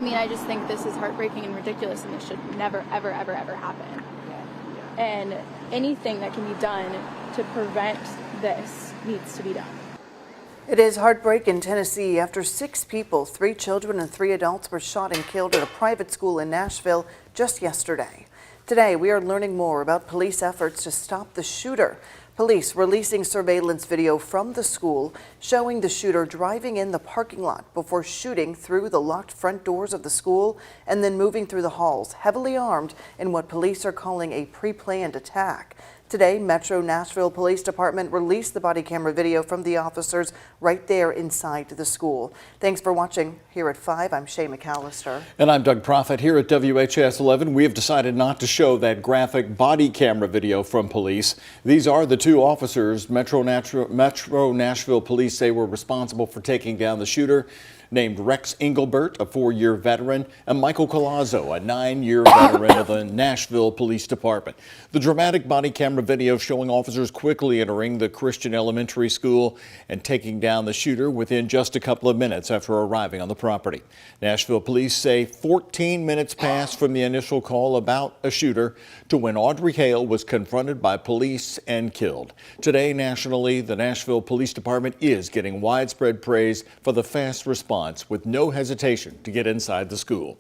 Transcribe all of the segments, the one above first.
I mean, I just think this is heartbreaking and ridiculous, and this should never, ever, ever, ever happen. And anything that can be done to prevent this needs to be done. It is heartbreak in Tennessee after 6 people, 3 children and 3 adults, were shot and killed at a private school in Nashville just yesterday. Today, we are learning more about police efforts to stop the shooter. Police releasing surveillance video from the school showing the shooter driving in the parking lot before shooting through the locked front doors of the school and then moving through the halls, heavily armed in what police are calling a pre-planned attack. Today, Metro Nashville Police Department released the body camera video from the officers right there inside the school. Thanks for watching. Here at 5, I'm Shay McAllister. And I'm Doug Proffitt. Here at WHAS 11, we have decided not to show that graphic body camera video from police. These are the 2 officers Metro Nashville Police say were responsible for taking down the shooter, named Rex Engelbert, a 4-year veteran, and Michael Colazzo, a 9-year veteran of the Nashville Police Department. The dramatic body camera video showing officers quickly entering the Christian elementary school and taking down the shooter within just a couple of minutes after arriving on the property. Nashville police say 14 minutes passed from the initial call about a shooter to when Audrey Hale was confronted by police and killed. Today, nationally, the Nashville Police Department is getting widespread praise for the fast response with no hesitation to get inside the school.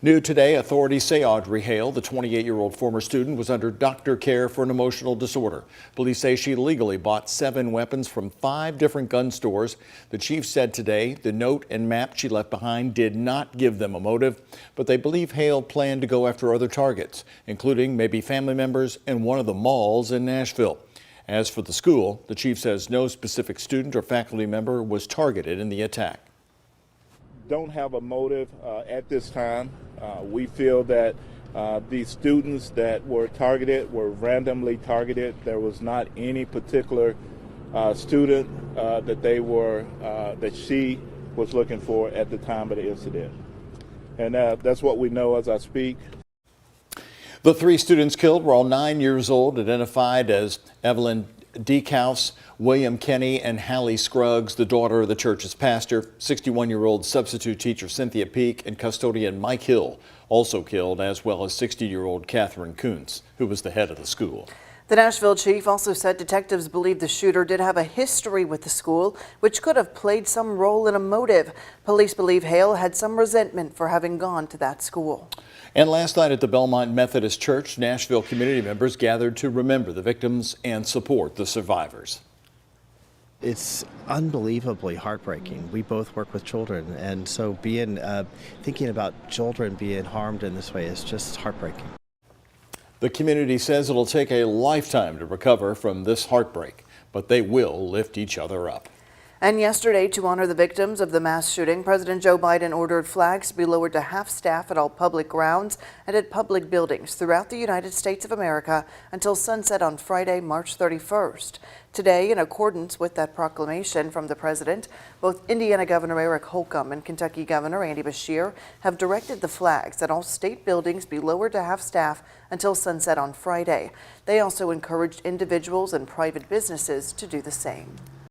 New today, authorities say Audrey Hale, the 28-year-old former student, was under doctor care for an emotional disorder. Police say she illegally bought 7 weapons from 5 different gun stores. The chief said today the note and map she left behind did not give them a motive, but they believe Hale planned to go after other targets, including maybe family members in one of the malls in Nashville. As for the school, the chief says no specific student or faculty member was targeted in the attack. Don't have a motive at this time. We feel that these students that were targeted were randomly targeted. There was not any particular student that she was looking for at the time of the incident. And that's what we know as I speak. The 3 students killed were all 9 years old, identified as Evelyn Decaus, William Kenny, and Hallie Scruggs, the daughter of the church's pastor. 61-year-old substitute teacher Cynthia Peak and custodian Mike Hill also killed, as well as 60-year-old Catherine Kuntz, who was the head of the school. The Nashville chief also said detectives believe the shooter did have a history with the school, which could have played some role in a motive. Police believe Hale had some resentment for having gone to that school. And last night at the Belmont Methodist Church, Nashville community members gathered to remember the victims and support the survivors. It's unbelievably heartbreaking. We both work with children, and so thinking about children being harmed in this way is just heartbreaking. The community says it'll take a lifetime to recover from this heartbreak, but they will lift each other up. And yesterday, to honor the victims of the mass shooting, President Joe Biden ordered flags to be lowered to half-staff at all public grounds and at public buildings throughout the United States of America until sunset on Friday, March 31st. Today, in accordance with that proclamation from the president, both Indiana Governor Eric Holcomb and Kentucky Governor Andy Beshear have directed the flags at all state buildings be lowered to half-staff until sunset on Friday. They also encouraged individuals and private businesses to do the same.